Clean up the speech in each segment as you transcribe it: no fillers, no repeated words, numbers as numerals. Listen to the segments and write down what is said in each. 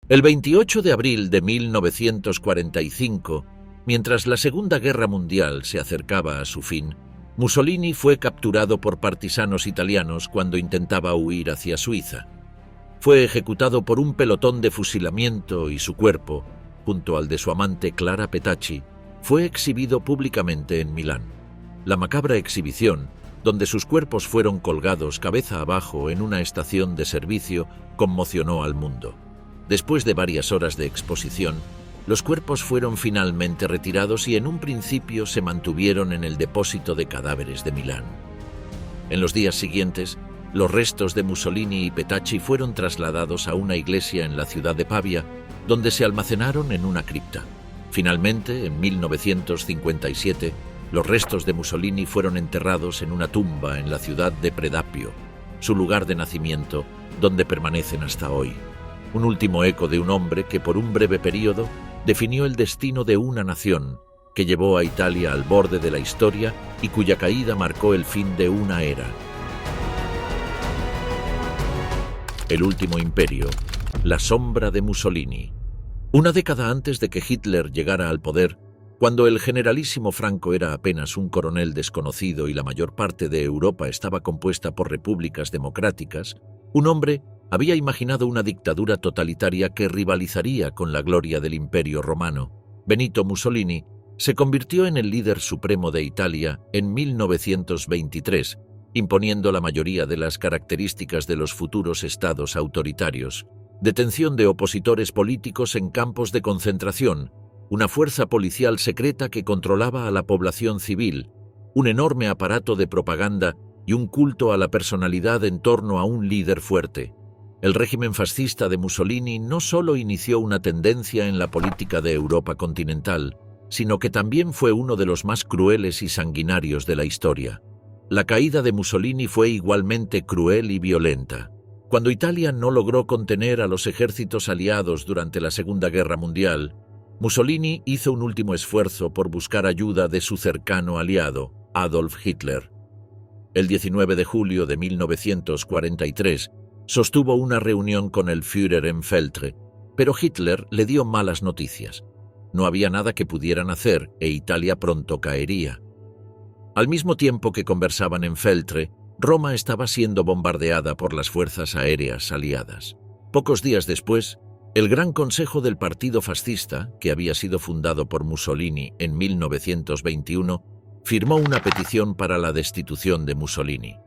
El 28 de abril de 1945, mientras la Segunda Guerra Mundial se acercaba a su fin, Mussolini fue capturado por partisanos italianos cuando intentaba huir hacia Suiza. Fue ejecutado por un pelotón de fusilamiento y su cuerpo, junto al de su amante Clara Petacci, fue exhibido públicamente en Milán. La macabra exhibición, donde sus cuerpos fueron colgados cabeza abajo en una estación de servicio, conmocionó al mundo. Después de varias horas de exposición, los cuerpos fueron finalmente retirados y en un principio se mantuvieron en el depósito de cadáveres de Milán. En los días siguientes, los restos de Mussolini y Petacci fueron trasladados a una iglesia en la ciudad de Pavia, donde se almacenaron en una cripta. Finalmente, en 1957, los restos de Mussolini fueron enterrados en una tumba en la ciudad de Predappio, su lugar de nacimiento, donde permanecen hasta hoy. Un último eco de un hombre que por un breve período definió el destino de una nación, que llevó a Italia al borde de la historia y cuya caída marcó el fin de una era. El último imperio, la sombra de Mussolini. Una década antes de que Hitler llegara al poder, cuando el generalísimo Franco era apenas un coronel desconocido y la mayor parte de Europa estaba compuesta por repúblicas democráticas, un hombre había imaginado una dictadura totalitaria que rivalizaría con la gloria del Imperio Romano. Benito Mussolini se convirtió en el líder supremo de Italia en 1923, imponiendo la mayoría de las características de los futuros estados autoritarios: detención de opositores políticos en campos de concentración, una fuerza policial secreta que controlaba a la población civil, un enorme aparato de propaganda y un culto a la personalidad en torno a un líder fuerte. El régimen fascista de Mussolini no solo inició una tendencia en la política de Europa continental, sino que también fue uno de los más crueles y sanguinarios de la historia. La caída de Mussolini fue igualmente cruel y violenta. Cuando Italia no logró contener a los ejércitos aliados durante la Segunda Guerra Mundial, Mussolini hizo un último esfuerzo por buscar ayuda de su cercano aliado, Adolf Hitler. El 19 de julio de 1943, sostuvo una reunión con el Führer en Feltre, pero Hitler le dio malas noticias. No había nada que pudieran hacer e Italia pronto caería. Al mismo tiempo que conversaban en Feltre, Roma estaba siendo bombardeada por las fuerzas aéreas aliadas. Pocos días después, el Gran Consejo del Partido Fascista, que había sido fundado por Mussolini en 1921, firmó una petición para la destitución de Mussolini.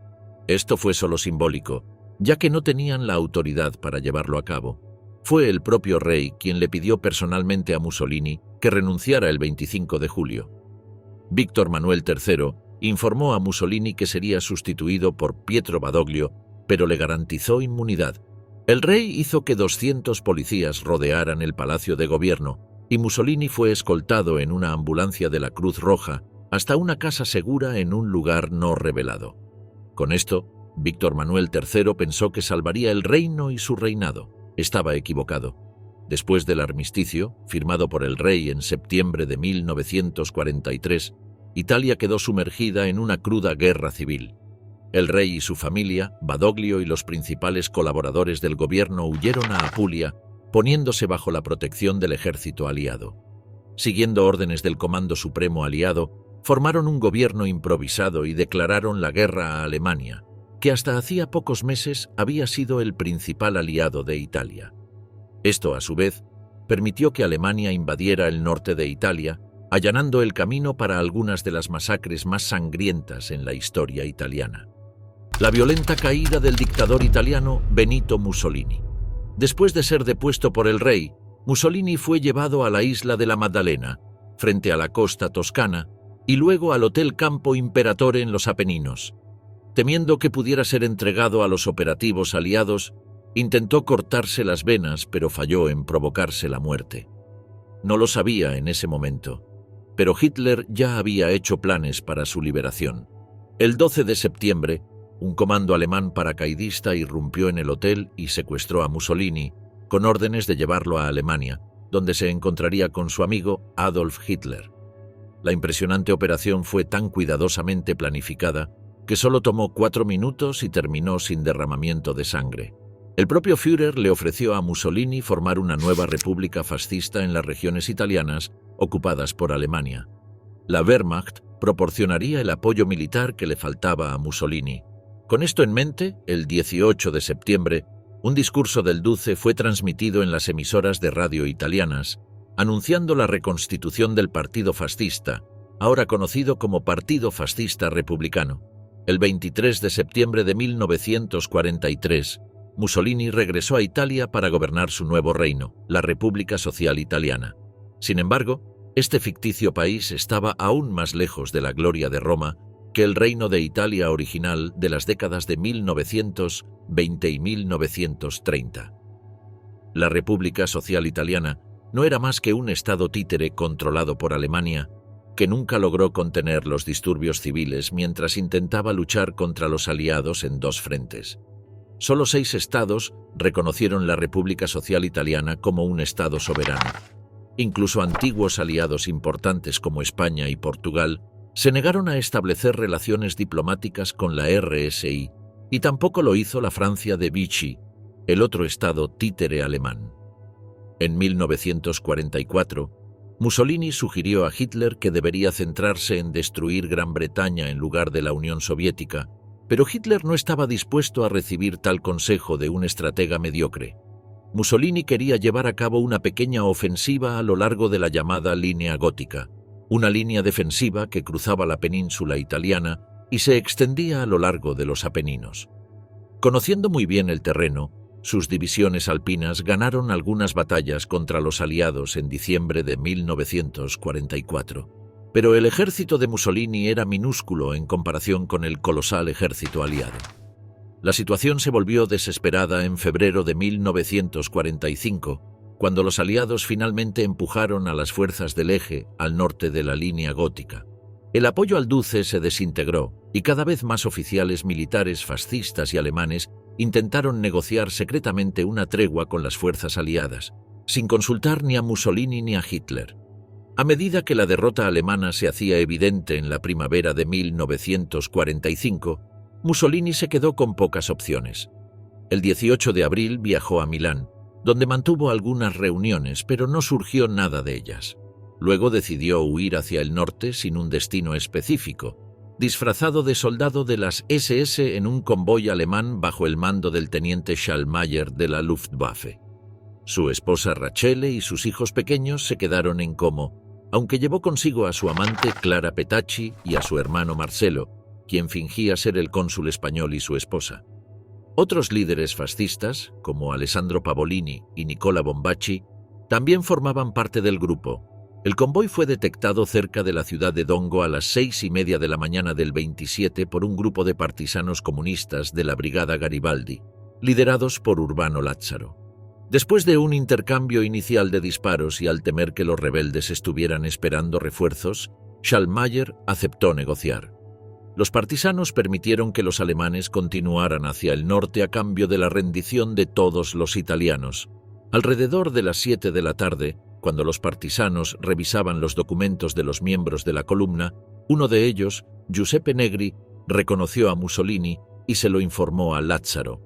Esto fue solo simbólico, ya que no tenían la autoridad para llevarlo a cabo. Fue el propio rey quien le pidió personalmente a Mussolini que renunciara el 25 de julio. Víctor Manuel III informó a Mussolini que sería sustituido por Pietro Badoglio, pero le garantizó inmunidad. El rey hizo que 200 policías rodearan el Palacio de Gobierno y Mussolini fue escoltado en una ambulancia de la Cruz Roja hasta una casa segura en un lugar no revelado. Con esto, Víctor Manuel III pensó que salvaría el reino y su reinado. Estaba equivocado. Después del armisticio, firmado por el rey en septiembre de 1943, Italia quedó sumergida en una cruda guerra civil. El rey y su familia, Badoglio y los principales colaboradores del gobierno huyeron a Apulia, poniéndose bajo la protección del ejército aliado. Siguiendo órdenes del Comando Supremo aliado, formaron un gobierno improvisado y declararon la guerra a Alemania, que hasta hacía pocos meses había sido el principal aliado de Italia. Esto, a su vez, permitió que Alemania invadiera el norte de Italia, allanando el camino para algunas de las masacres más sangrientas en la historia italiana. La violenta caída del dictador italiano Benito Mussolini. Después de ser depuesto por el rey, Mussolini fue llevado a la isla de la Maddalena, frente a la costa toscana, y luego al Hotel Campo Imperatore en los Apeninos. Temiendo que pudiera ser entregado a los operativos aliados, intentó cortarse las venas, pero falló en provocarse la muerte. No lo sabía en ese momento, pero Hitler ya había hecho planes para su liberación. El 12 de septiembre, un comando alemán paracaidista irrumpió en el hotel y secuestró a Mussolini, con órdenes de llevarlo a Alemania, donde se encontraría con su amigo Adolf Hitler. La impresionante operación fue tan cuidadosamente planificada que solo tomó 4 minutos y terminó sin derramamiento de sangre. El propio Führer le ofreció a Mussolini formar una nueva república fascista en las regiones italianas ocupadas por Alemania. La Wehrmacht proporcionaría el apoyo militar que le faltaba a Mussolini. Con esto en mente, el 18 de septiembre, un discurso del Duce fue transmitido en las emisoras de radio italianas, anunciando la reconstitución del Partido Fascista, ahora conocido como Partido Fascista Republicano. El 23 de septiembre de 1943, Mussolini regresó a Italia para gobernar su nuevo reino, la República Social Italiana. Sin embargo, este ficticio país estaba aún más lejos de la gloria de Roma que el reino de Italia original de las décadas de 1920 y 1930. La República Social Italiana no era más que un estado títere controlado por Alemania, que nunca logró contener los disturbios civiles mientras intentaba luchar contra los aliados en dos frentes. Solo 6 estados reconocieron la República Social Italiana como un estado soberano. Incluso antiguos aliados importantes como España y Portugal se negaron a establecer relaciones diplomáticas con la RSI, y tampoco lo hizo la Francia de Vichy, el otro estado títere alemán. En 1944, Mussolini sugirió a Hitler que debería centrarse en destruir Gran Bretaña en lugar de la Unión Soviética, pero Hitler no estaba dispuesto a recibir tal consejo de un estratega mediocre. Mussolini quería llevar a cabo una pequeña ofensiva a lo largo de la llamada Línea Gótica, una línea defensiva que cruzaba la península italiana y se extendía a lo largo de los Apeninos. Conociendo muy bien el terreno, sus divisiones alpinas ganaron algunas batallas contra los aliados en diciembre de 1944. Pero el ejército de Mussolini era minúsculo en comparación con el colosal ejército aliado. La situación se volvió desesperada en febrero de 1945, cuando los aliados finalmente empujaron a las fuerzas del Eje al norte de la línea gótica. El apoyo al Duce se desintegró y cada vez más oficiales militares fascistas y alemanes intentaron negociar secretamente una tregua con las fuerzas aliadas, sin consultar ni a Mussolini ni a Hitler. A medida que la derrota alemana se hacía evidente en la primavera de 1945, Mussolini se quedó con pocas opciones. El 18 de abril viajó a Milán, donde mantuvo algunas reuniones, pero no surgió nada de ellas. Luego decidió huir hacia el norte sin un destino específico, disfrazado de soldado de las SS en un convoy alemán bajo el mando del teniente Schallmayer de la Luftwaffe. Su esposa Rachele y sus hijos pequeños se quedaron en Como, aunque llevó consigo a su amante Clara Petacci y a su hermano Marcelo, quien fingía ser el cónsul español y su esposa. Otros líderes fascistas, como Alessandro Pavolini y Nicola Bombacci, también formaban parte del grupo. El convoy fue detectado cerca de la ciudad de Dongo a las 6:30 de la mañana del 27 por un grupo de partisanos comunistas de la Brigada Garibaldi, liderados por Urbano Lazzaro. Después de un intercambio inicial de disparos y al temer que los rebeldes estuvieran esperando refuerzos, Schallmayer aceptó negociar. Los partisanos permitieron que los alemanes continuaran hacia el norte a cambio de la rendición de todos los italianos. Alrededor de las 7 de la tarde, cuando los partisanos revisaban los documentos de los miembros de la columna, uno de ellos, Giuseppe Negri, reconoció a Mussolini y se lo informó a Lazzaro.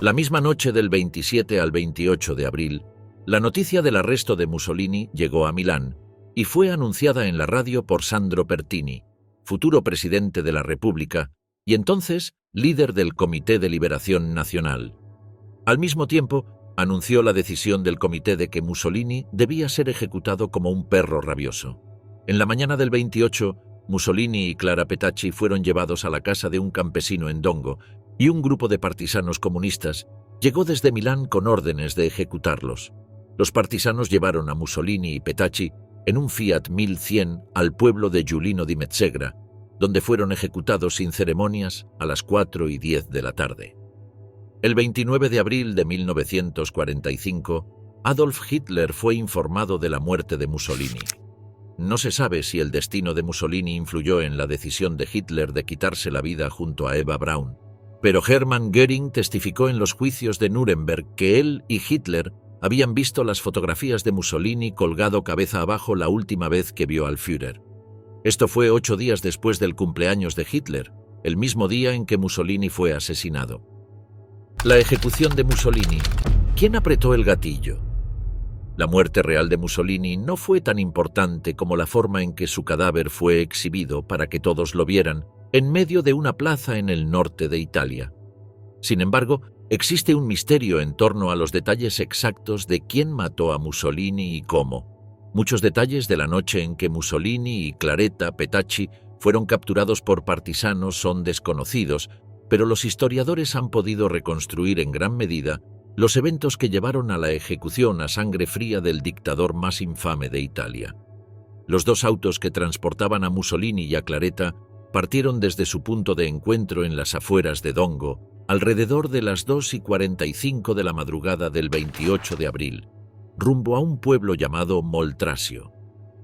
La misma noche del 27 al 28 de abril, la noticia del arresto de Mussolini llegó a Milán y fue anunciada en la radio por Sandro Pertini, futuro presidente de la República y entonces líder del Comité de Liberación Nacional. Al mismo tiempo, anunció la decisión del comité de que Mussolini debía ser ejecutado como un perro rabioso. En la mañana del 28, Mussolini y Clara Petacci fueron llevados a la casa de un campesino en Dongo y un grupo de partisanos comunistas llegó desde Milán con órdenes de ejecutarlos. Los partisanos llevaron a Mussolini y Petacci en un Fiat 1100 al pueblo de Giulino di Mezzegra, donde fueron ejecutados sin ceremonias a las 4:10 de la tarde. El 29 de abril de 1945, Adolf Hitler fue informado de la muerte de Mussolini. No se sabe si el destino de Mussolini influyó en la decisión de Hitler de quitarse la vida junto a Eva Braun, pero Hermann Göring testificó en los juicios de Nuremberg que él y Hitler habían visto las fotografías de Mussolini colgado cabeza abajo la última vez que vio al Führer. Esto fue 8 días después del cumpleaños de Hitler, el mismo día en que Mussolini fue asesinado. La ejecución de Mussolini. ¿Quién apretó el gatillo? La muerte real de Mussolini no fue tan importante como la forma en que su cadáver fue exhibido para que todos lo vieran en medio de una plaza en el norte de Italia. Sin embargo, existe un misterio en torno a los detalles exactos de quién mató a Mussolini y cómo. Muchos detalles de la noche en que Mussolini y Claretta Petacci fueron capturados por partisanos son desconocidos, pero los historiadores han podido reconstruir en gran medida los eventos que llevaron a la ejecución a sangre fría del dictador más infame de Italia. Los dos autos que transportaban a Mussolini y a Claretta partieron desde su punto de encuentro en las afueras de Dongo alrededor de las 2:45 de la madrugada del 28 de abril, rumbo a un pueblo llamado Moltrasio.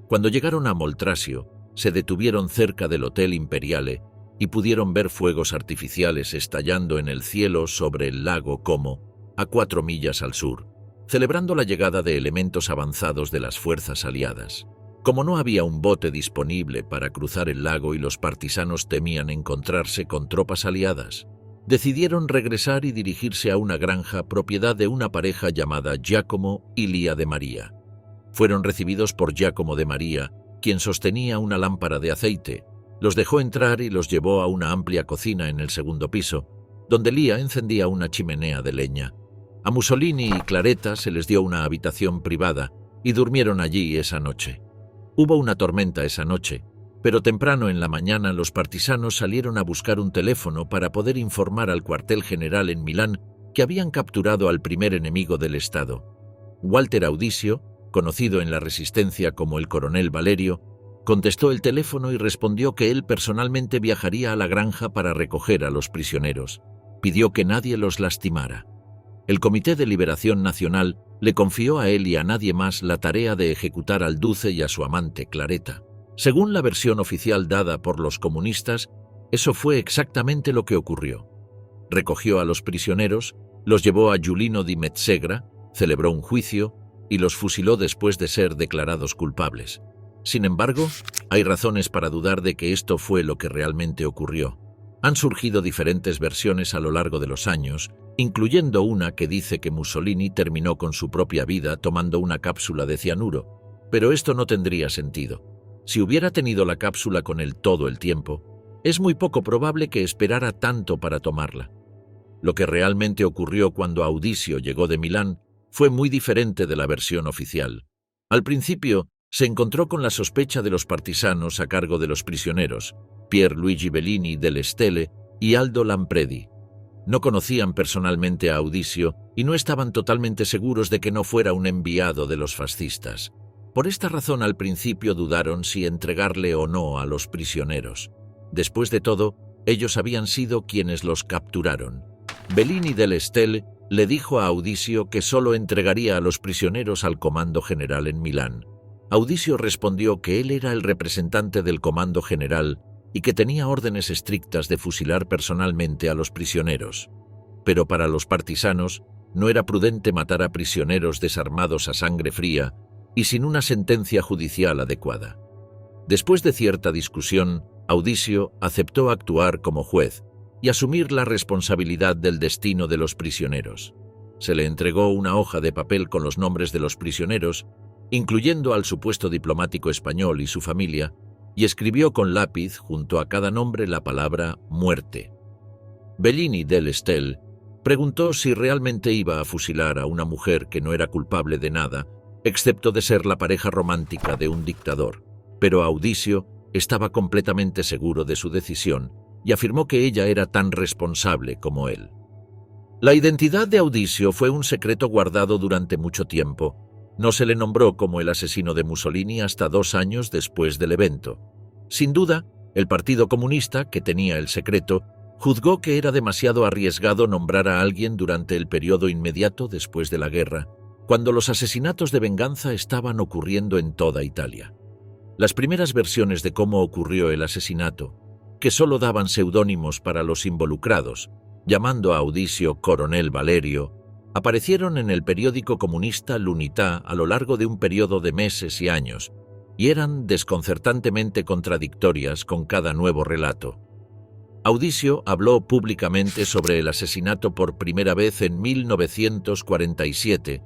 Cuando llegaron a Moltrasio, se detuvieron cerca del Hotel Imperiale y pudieron ver fuegos artificiales estallando en el cielo sobre el lago Como, a 4 millas al sur, celebrando la llegada de elementos avanzados de las fuerzas aliadas. Como no había un bote disponible para cruzar el lago y los partisanos temían encontrarse con tropas aliadas, decidieron regresar y dirigirse a una granja propiedad de una pareja llamada Giacomo y Lia de Maria. Fueron recibidos por Giacomo de Maria, quien sostenía una lámpara de aceite, los dejó entrar y los llevó a una amplia cocina en el segundo piso, donde Lia encendía una chimenea de leña. A Mussolini y Claretta se les dio una habitación privada y durmieron allí esa noche. Hubo una tormenta esa noche, pero temprano en la mañana los partisanos salieron a buscar un teléfono para poder informar al cuartel general en Milán que habían capturado al primer enemigo del Estado. Walter Audicio, conocido en la resistencia como el coronel Valerio, contestó el teléfono y respondió que él personalmente viajaría a la granja para recoger a los prisioneros. Pidió que nadie los lastimara. El Comité de Liberación Nacional le confió a él y a nadie más la tarea de ejecutar al duce y a su amante Claretta. Según la versión oficial dada por los comunistas, eso fue exactamente lo que ocurrió. Recogió a los prisioneros, los llevó a Giulino di Mezzegra, celebró un juicio y los fusiló después de ser declarados culpables. Sin embargo, hay razones para dudar de que esto fue lo que realmente ocurrió. Han surgido diferentes versiones a lo largo de los años, incluyendo una que dice que Mussolini terminó con su propia vida tomando una cápsula de cianuro, pero esto no tendría sentido. Si hubiera tenido la cápsula con él todo el tiempo, es muy poco probable que esperara tanto para tomarla. Lo que realmente ocurrió cuando Audicio llegó de Milán fue muy diferente de la versión oficial. Al principio, se encontró con la sospecha de los partisanos a cargo de los prisioneros, Pier Luigi Bellini delle Stelle y Aldo Lampredi. No conocían personalmente a Audicio y no estaban totalmente seguros de que no fuera un enviado de los fascistas. Por esta razón al principio dudaron si entregarle o no a los prisioneros. Después de todo, ellos habían sido quienes los capturaron. Bellini delle Stelle le dijo a Audicio que solo entregaría a los prisioneros al comando general en Milán. Audicio respondió que él era el representante del comando general y que tenía órdenes estrictas de fusilar personalmente a los prisioneros. Pero para los partisanos no era prudente matar a prisioneros desarmados a sangre fría y sin una sentencia judicial adecuada. Después de cierta discusión, Audicio aceptó actuar como juez y asumir la responsabilidad del destino de los prisioneros. Se le entregó una hoja de papel con los nombres de los prisioneros, incluyendo al supuesto diplomático español y su familia, y escribió con lápiz junto a cada nombre la palabra muerte. Bellini delle Stelle preguntó si realmente iba a fusilar a una mujer que no era culpable de nada, excepto de ser la pareja romántica de un dictador, pero Audicio estaba completamente seguro de su decisión y afirmó que ella era tan responsable como él. La identidad de Audicio fue un secreto guardado durante mucho tiempo. No se le nombró como el asesino de Mussolini hasta 2 años después del evento. Sin duda, el Partido Comunista, que tenía el secreto, juzgó que era demasiado arriesgado nombrar a alguien durante el periodo inmediato después de la guerra, cuando los asesinatos de venganza estaban ocurriendo en toda Italia. Las primeras versiones de cómo ocurrió el asesinato, que solo daban seudónimos para los involucrados, llamando a Audicio Coronel Valerio, aparecieron en el periódico comunista L'Unità a lo largo de un periodo de meses y años, y eran desconcertantemente contradictorias con cada nuevo relato. Audicio habló públicamente sobre el asesinato por primera vez en 1947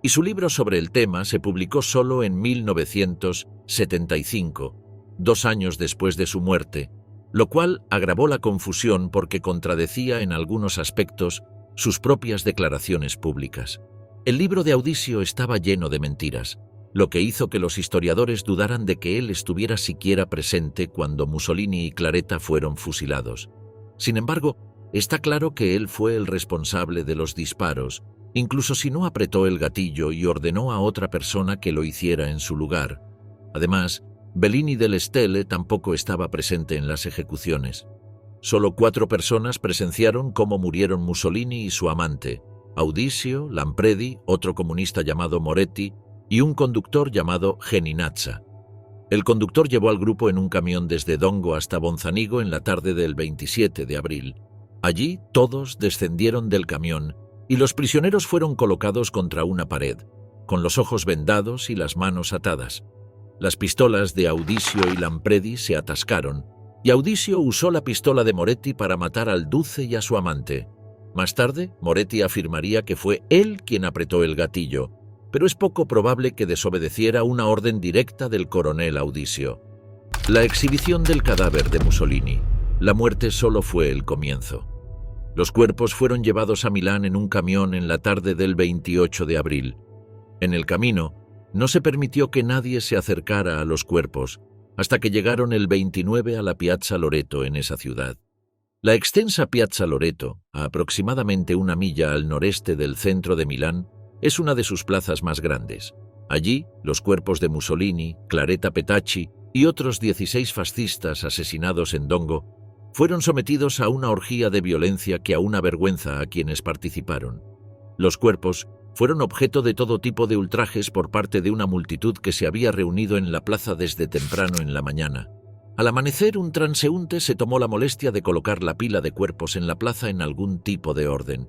y su libro sobre el tema se publicó solo en 1975, 2 años después de su muerte, lo cual agravó la confusión porque contradecía en algunos aspectos sus propias declaraciones públicas. El libro de Audicio estaba lleno de mentiras, lo que hizo que los historiadores dudaran de que él estuviera siquiera presente cuando Mussolini y Claretta fueron fusilados. Sin embargo, está claro que él fue el responsable de los disparos, incluso si no apretó el gatillo y ordenó a otra persona que lo hiciera en su lugar. Además, Bellini del Stelle tampoco estaba presente en las ejecuciones. Solo 4 personas presenciaron cómo murieron Mussolini y su amante, Audicio, Lampredi, otro comunista llamado Moretti, y un conductor llamado Geninazza. El conductor llevó al grupo en un camión desde Dongo hasta Bonzanigo en la tarde del 27 de abril. Allí todos descendieron del camión y los prisioneros fueron colocados contra una pared, con los ojos vendados y las manos atadas. Las pistolas de Audicio y Lampredi se atascaron, y Audicio usó la pistola de Moretti para matar al Duce y a su amante. Más tarde, Moretti afirmaría que fue él quien apretó el gatillo, pero es poco probable que desobedeciera una orden directa del coronel Audicio. La exhibición del cadáver de Mussolini. La muerte solo fue el comienzo. Los cuerpos fueron llevados a Milán en un camión en la tarde del 28 de abril. En el camino, no se permitió que nadie se acercara a los cuerpos, hasta que llegaron el 29 a la Piazza Loreto en esa ciudad. La extensa Piazza Loreto, a aproximadamente 1 milla al noreste del centro de Milán, es una de sus plazas más grandes. Allí, los cuerpos de Mussolini, Claretta Petacci y otros 16 fascistas asesinados en Dongo fueron sometidos a una orgía de violencia que aún avergüenza a quienes participaron. Los cuerpos fueron objeto de todo tipo de ultrajes por parte de una multitud que se había reunido en la plaza desde temprano en la mañana. Al amanecer, un transeúnte se tomó la molestia de colocar la pila de cuerpos en la plaza en algún tipo de orden.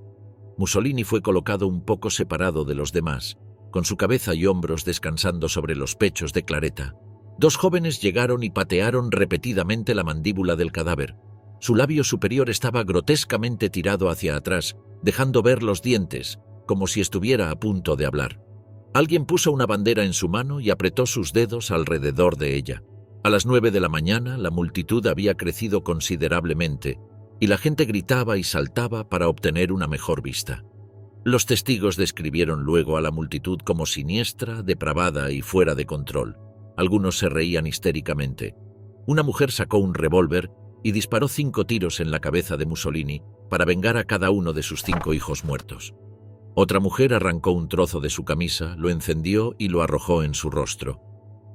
Mussolini fue colocado un poco separado de los demás, con su cabeza y hombros descansando sobre los pechos de Claretta. 2 jóvenes llegaron y patearon repetidamente la mandíbula del cadáver. Su labio superior estaba grotescamente tirado hacia atrás, dejando ver los dientes, como si estuviera a punto de hablar. Alguien puso una bandera en su mano y apretó sus dedos alrededor de ella. A las 9 de la mañana, la multitud había crecido considerablemente, y la gente gritaba y saltaba para obtener una mejor vista. Los testigos describieron luego a la multitud como siniestra, depravada y fuera de control. Algunos se reían histéricamente. Una mujer sacó un revólver y disparó 5 tiros en la cabeza de Mussolini para vengar a cada uno de sus 5 hijos muertos. Otra mujer arrancó un trozo de su camisa, lo encendió y lo arrojó en su rostro.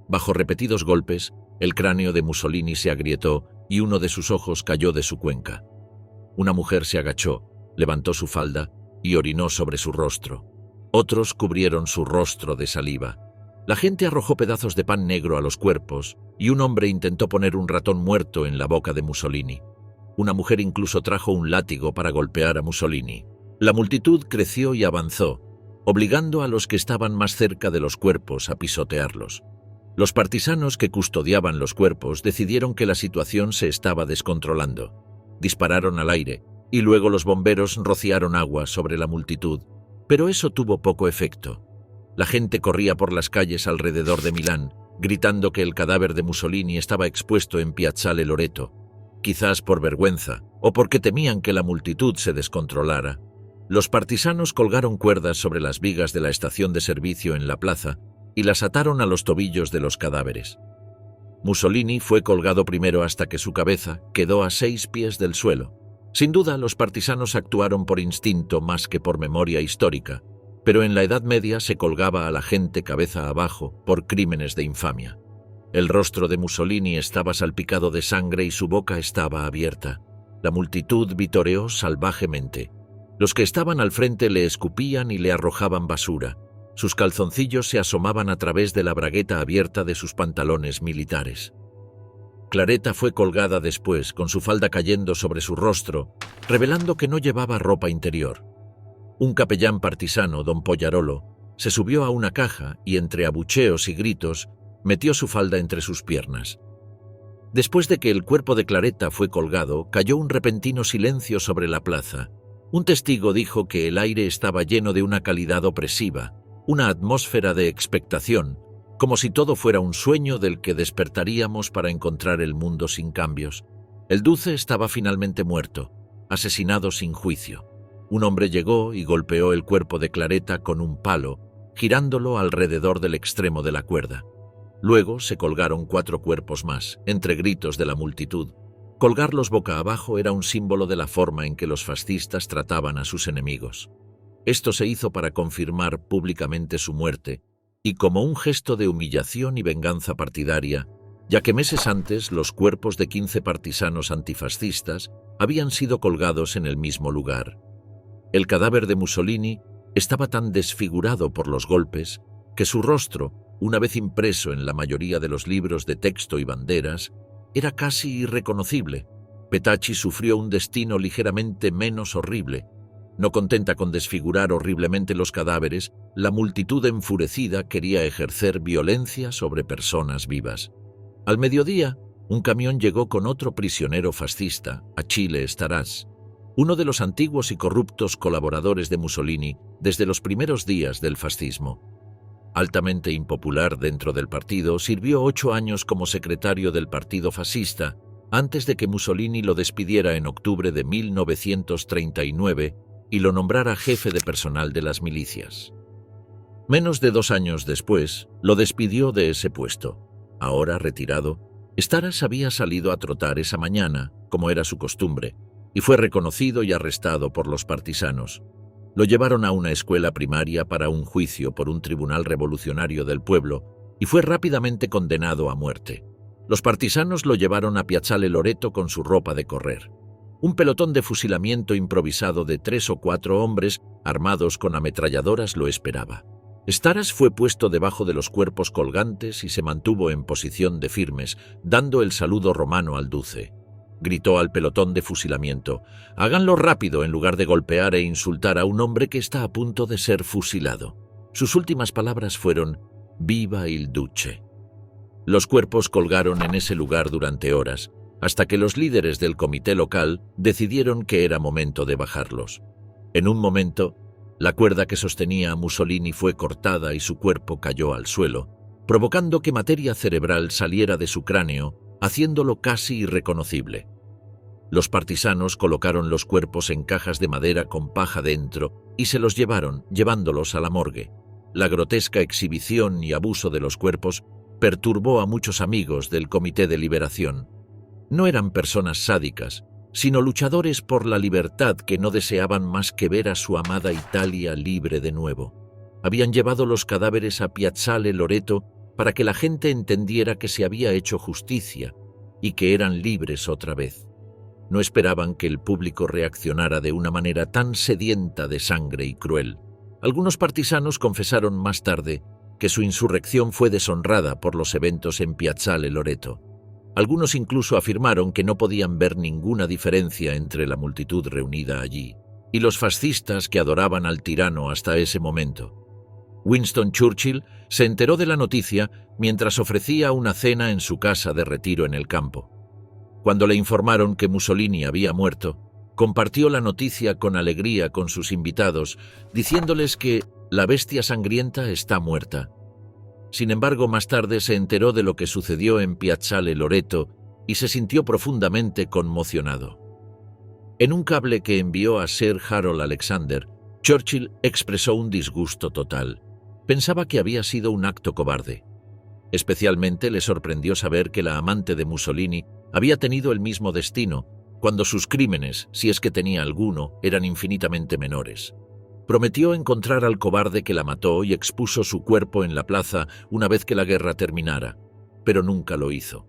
Bajo repetidos golpes, el cráneo de Mussolini se agrietó y uno de sus ojos cayó de su cuenca. Una mujer se agachó, levantó su falda y orinó sobre su rostro. Otros cubrieron su rostro de saliva. La gente arrojó pedazos de pan negro a los cuerpos y un hombre intentó poner un ratón muerto en la boca de Mussolini. Una mujer incluso trajo un látigo para golpear a Mussolini. La multitud creció y avanzó, obligando a los que estaban más cerca de los cuerpos a pisotearlos. Los partisanos que custodiaban los cuerpos decidieron que la situación se estaba descontrolando. Dispararon al aire y luego los bomberos rociaron agua sobre la multitud, pero eso tuvo poco efecto. La gente corría por las calles alrededor de Milán, gritando que el cadáver de Mussolini estaba expuesto en Piazzale Loreto, quizás por vergüenza o porque temían que la multitud se descontrolara. Los partisanos colgaron cuerdas sobre las vigas de la estación de servicio en la plaza y las ataron a los tobillos de los cadáveres. Mussolini fue colgado primero hasta que su cabeza quedó a 6 pies del suelo. Sin duda, los partisanos actuaron por instinto más que por memoria histórica, pero en la Edad Media se colgaba a la gente cabeza abajo por crímenes de infamia. El rostro de Mussolini estaba salpicado de sangre y su boca estaba abierta. La multitud vitoreó salvajemente. Los que estaban al frente le escupían y le arrojaban basura. Sus calzoncillos se asomaban a través de la bragueta abierta de sus pantalones militares. Claretta fue colgada después, con su falda cayendo sobre su rostro, revelando que no llevaba ropa interior. Un capellán partisano, don Poyarolo, se subió a una caja y, entre abucheos y gritos, metió su falda entre sus piernas. Después de que el cuerpo de Claretta fue colgado, cayó un repentino silencio sobre la plaza. Un testigo dijo que el aire estaba lleno de una calidad opresiva, una atmósfera de expectación, como si todo fuera un sueño del que despertaríamos para encontrar el mundo sin cambios. El Duce estaba finalmente muerto, asesinado sin juicio. Un hombre llegó y golpeó el cuerpo de Claretta con un palo, girándolo alrededor del extremo de la cuerda. Luego se colgaron 4 cuerpos más, entre gritos de la multitud. Colgarlos boca abajo era un símbolo de la forma en que los fascistas trataban a sus enemigos. Esto se hizo para confirmar públicamente su muerte y como un gesto de humillación y venganza partidaria, ya que meses antes los cuerpos de 15 partisanos antifascistas habían sido colgados en el mismo lugar. El cadáver de Mussolini estaba tan desfigurado por los golpes que su rostro, una vez impreso en la mayoría de los libros de texto y banderas, era casi irreconocible. Petacci sufrió un destino ligeramente menos horrible. No contenta con desfigurar horriblemente los cadáveres, la multitud enfurecida quería ejercer violencia sobre personas vivas. Al mediodía, un camión llegó con otro prisionero fascista, Achille Staras, uno de los antiguos y corruptos colaboradores de Mussolini desde los primeros días del fascismo. Altamente impopular dentro del partido, sirvió 8 años como secretario del partido fascista antes de que Mussolini lo despidiera en octubre de 1939 y lo nombrara jefe de personal de las milicias. Menos de 2 años después, lo despidió de ese puesto. Ahora retirado, Staras había salido a trotar esa mañana, como era su costumbre, y fue reconocido y arrestado por los partisanos. Lo llevaron a una escuela primaria para un juicio por un tribunal revolucionario del pueblo y fue rápidamente condenado a muerte. Los partisanos lo llevaron a Piazzale Loreto con su ropa de correr. Un pelotón de fusilamiento improvisado de 3 o 4 hombres armados con ametralladoras lo esperaba. Staras fue puesto debajo de los cuerpos colgantes y se mantuvo en posición de firmes, dando el saludo romano al Duce. Gritó al pelotón de fusilamiento: «Háganlo rápido en lugar de golpear e insultar a un hombre que está a punto de ser fusilado». Sus últimas palabras fueron: «Viva il Duce». Los cuerpos colgaron en ese lugar durante horas, hasta que los líderes del comité local decidieron que era momento de bajarlos. En un momento, la cuerda que sostenía a Mussolini fue cortada y su cuerpo cayó al suelo, provocando que materia cerebral saliera de su cráneo, haciéndolo casi irreconocible. Los partisanos colocaron los cuerpos en cajas de madera con paja dentro y se los llevándolos a la morgue. La grotesca exhibición y abuso de los cuerpos perturbó a muchos amigos del Comité de Liberación. No eran personas sádicas, sino luchadores por la libertad que no deseaban más que ver a su amada Italia libre de nuevo. Habían llevado los cadáveres a Piazzale Loreto para que la gente entendiera que se había hecho justicia y que eran libres otra vez. No esperaban que el público reaccionara de una manera tan sedienta de sangre y cruel. Algunos partisanos confesaron más tarde que su insurrección fue deshonrada por los eventos en Piazzale Loreto. Algunos incluso afirmaron que no podían ver ninguna diferencia entre la multitud reunida allí y los fascistas que adoraban al tirano hasta ese momento. Winston Churchill se enteró de la noticia mientras ofrecía una cena en su casa de retiro en el campo. Cuando le informaron que Mussolini había muerto, compartió la noticia con alegría con sus invitados, diciéndoles que la bestia sangrienta está muerta. Sin embargo, más tarde se enteró de lo que sucedió en Piazzale Loreto y se sintió profundamente conmocionado. En un cable que envió a Sir Harold Alexander, Churchill expresó un disgusto total. Pensaba que había sido un acto cobarde. Especialmente le sorprendió saber que la amante de Mussolini había tenido el mismo destino, cuando sus crímenes, si es que tenía alguno, eran infinitamente menores. Prometió encontrar al cobarde que la mató y expuso su cuerpo en la plaza una vez que la guerra terminara, pero nunca lo hizo.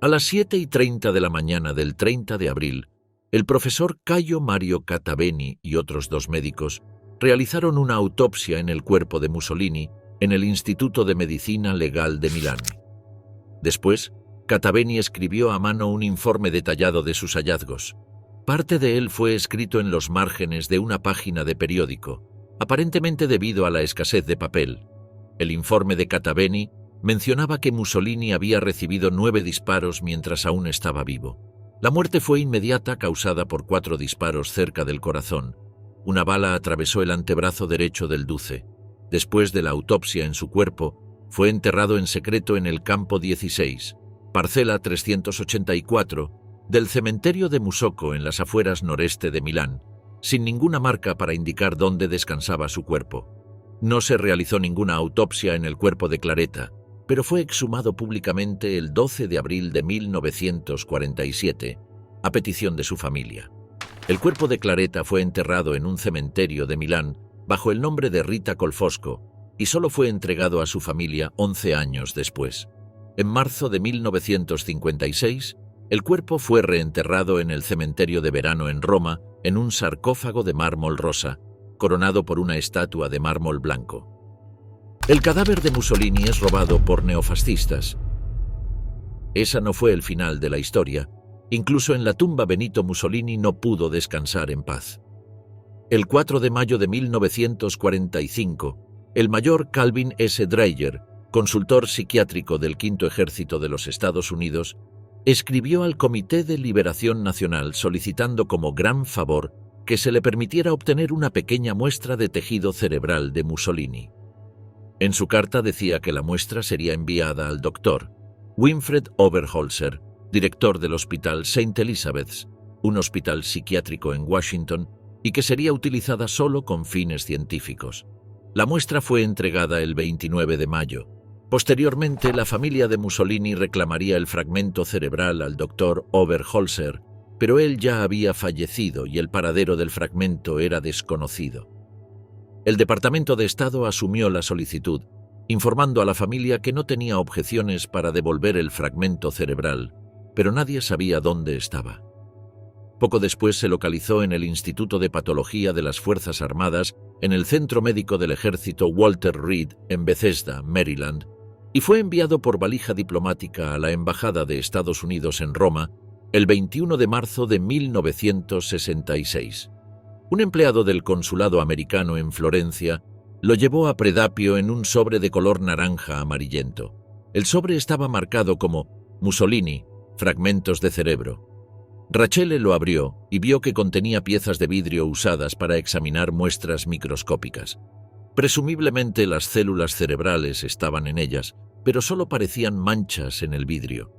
A las 7:30 de la mañana del 30 de abril, el profesor Caio Mario Cataveni y otros 2 médicos realizaron una autopsia en el cuerpo de Mussolini en el Instituto de Medicina Legal de Milán. Después, Cataveni escribió a mano un informe detallado de sus hallazgos. Parte de él fue escrito en los márgenes de una página de periódico, aparentemente debido a la escasez de papel. El informe de Cataveni mencionaba que Mussolini había recibido 9 disparos mientras aún estaba vivo. La muerte fue inmediata, causada por 4 disparos cerca del corazón. Una bala atravesó el antebrazo derecho del duce. Después de la autopsia en su cuerpo, fue enterrado en secreto en el campo 16, parcela 384, del cementerio de Musocco en las afueras noreste de Milán, sin ninguna marca para indicar dónde descansaba su cuerpo. No se realizó ninguna autopsia en el cuerpo de Claretta, pero fue exhumado públicamente el 12 de abril de 1947, a petición de su familia. El cuerpo de Claretta fue enterrado en un cementerio de Milán bajo el nombre de Rita Colfosco y solo fue entregado a su familia 11 años después. En marzo de 1956, el cuerpo fue reenterrado en el cementerio de verano en Roma en un sarcófago de mármol rosa, coronado por una estatua de mármol blanco. El cadáver de Mussolini es robado por neofascistas. Esa no fue el final de la historia. Incluso en la tumba Benito Mussolini no pudo descansar en paz. El 4 de mayo de 1945, el mayor Calvin S. Dreyer, consultor psiquiátrico del Quinto Ejército de los Estados Unidos, escribió al Comité de Liberación Nacional solicitando como gran favor que se le permitiera obtener una pequeña muestra de tejido cerebral de Mussolini. En su carta decía que la muestra sería enviada al doctor Winfred Oberholzer, director del Hospital St. Elizabeth's, un hospital psiquiátrico en Washington, y que sería utilizada solo con fines científicos. La muestra fue entregada el 29 de mayo. Posteriormente, la familia de Mussolini reclamaría el fragmento cerebral al doctor Oberholzer, pero él ya había fallecido y el paradero del fragmento era desconocido. El Departamento de Estado asumió la solicitud, informando a la familia que no tenía objeciones para devolver el fragmento cerebral, pero nadie sabía dónde estaba. Poco después se localizó en el Instituto de Patología de las Fuerzas Armadas en el Centro Médico del Ejército Walter Reed en Bethesda, Maryland, y fue enviado por valija diplomática a la Embajada de Estados Unidos en Roma el 21 de marzo de 1966. Un empleado del consulado americano en Florencia lo llevó a Predapio en un sobre de color naranja amarillento. El sobre estaba marcado como Mussolini, fragmentos de cerebro. Rachele lo abrió y vio que contenía piezas de vidrio usadas para examinar muestras microscópicas. Presumiblemente las células cerebrales estaban en ellas, pero solo parecían manchas en el vidrio.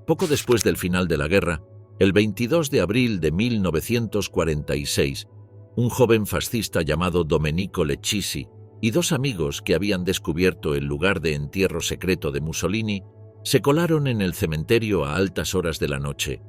Poco después del final de la guerra, el 22 de abril de 1946, un joven fascista llamado Domenico Lecchisi y 2 amigos que habían descubierto el lugar de entierro secreto de Mussolini se colaron en el cementerio a altas horas de la noche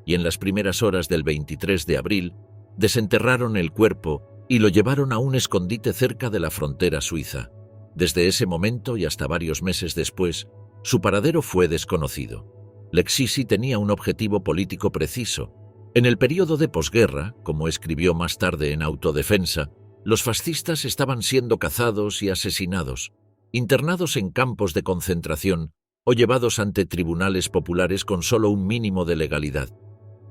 y en las primeras horas del 23 de abril desenterraron el cuerpo y lo llevaron a un escondite cerca de la frontera suiza. Desde ese momento y hasta varios meses después, su paradero fue desconocido. Lecchisi tenía un objetivo político preciso. En el período de posguerra, como escribió más tarde en Autodefensa, los fascistas estaban siendo cazados y asesinados, internados en campos de concentración o llevados ante tribunales populares con solo un mínimo de legalidad.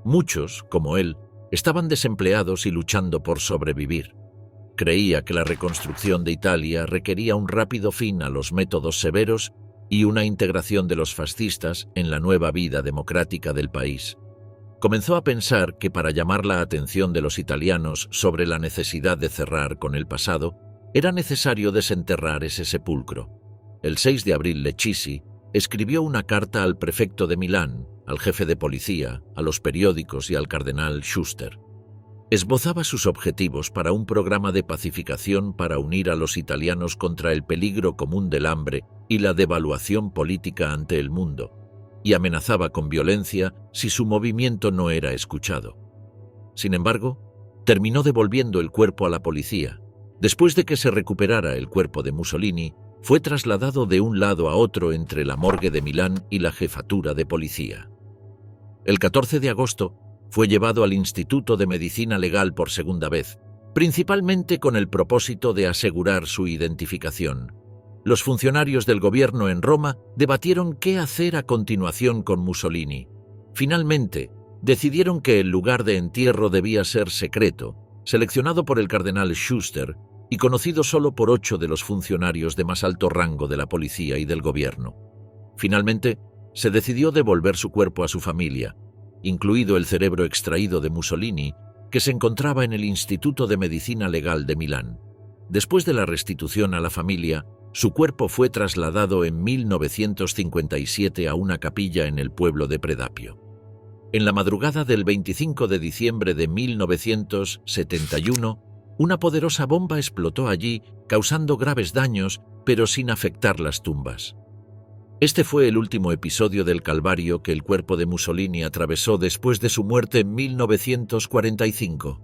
Muchos, como él, estaban desempleados y luchando por sobrevivir. Creía que la reconstrucción de Italia requería un rápido fin a los métodos severos y una integración de los fascistas en la nueva vida democrática del país. Comenzó a pensar que para llamar la atención de los italianos sobre la necesidad de cerrar con el pasado, era necesario desenterrar ese sepulcro. El 6 de abril Lecchisi escribió una carta al prefecto de Milán, al jefe de policía, a los periódicos y al cardenal Schuster. Esbozaba sus objetivos para un programa de pacificación para unir a los italianos contra el peligro común del hambre y la devaluación política ante el mundo, y amenazaba con violencia si su movimiento no era escuchado. Sin embargo, terminó devolviendo el cuerpo a la policía. Después de que se recuperara el cuerpo de Mussolini, fue trasladado de un lado a otro entre la morgue de Milán y la jefatura de policía. El 14 de agosto fue llevado al Instituto de Medicina Legal por segunda vez, principalmente con el propósito de asegurar su identificación. Los funcionarios del gobierno en Roma debatieron qué hacer a continuación con Mussolini. Finalmente, decidieron que el lugar de entierro debía ser secreto, seleccionado por el cardenal Schuster y conocido solo por 8 de los funcionarios de más alto rango de la policía y del gobierno. Finalmente, se decidió devolver su cuerpo a su familia, incluido el cerebro extraído de Mussolini, que se encontraba en el Instituto de Medicina Legal de Milán. Después de la restitución a la familia, su cuerpo fue trasladado en 1957 a una capilla en el pueblo de Predapio. En la madrugada del 25 de diciembre de 1971, una poderosa bomba explotó allí, causando graves daños, pero sin afectar las tumbas. Este fue el último episodio del calvario que el cuerpo de Mussolini atravesó después de su muerte en 1945.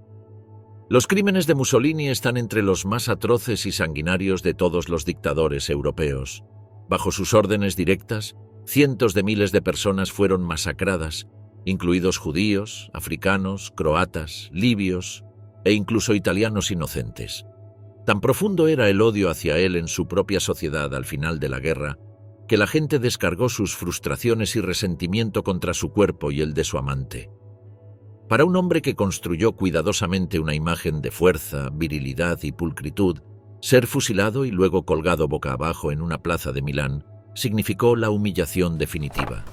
Los crímenes de Mussolini están entre los más atroces y sanguinarios de todos los dictadores europeos. Bajo sus órdenes directas, cientos de miles de personas fueron masacradas, incluidos judíos, africanos, croatas, libios e incluso italianos inocentes. Tan profundo era el odio hacia él en su propia sociedad al final de la guerra, que la gente descargó sus frustraciones y resentimiento contra su cuerpo y el de su amante. Para un hombre que construyó cuidadosamente una imagen de fuerza, virilidad y pulcritud, ser fusilado y luego colgado boca abajo en una plaza de Milán significó la humillación definitiva.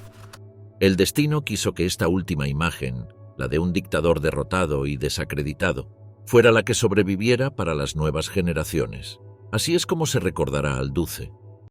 El destino quiso que esta última imagen, la de un dictador derrotado y desacreditado, fuera la que sobreviviera para las nuevas generaciones. Así es como se recordará al Duce.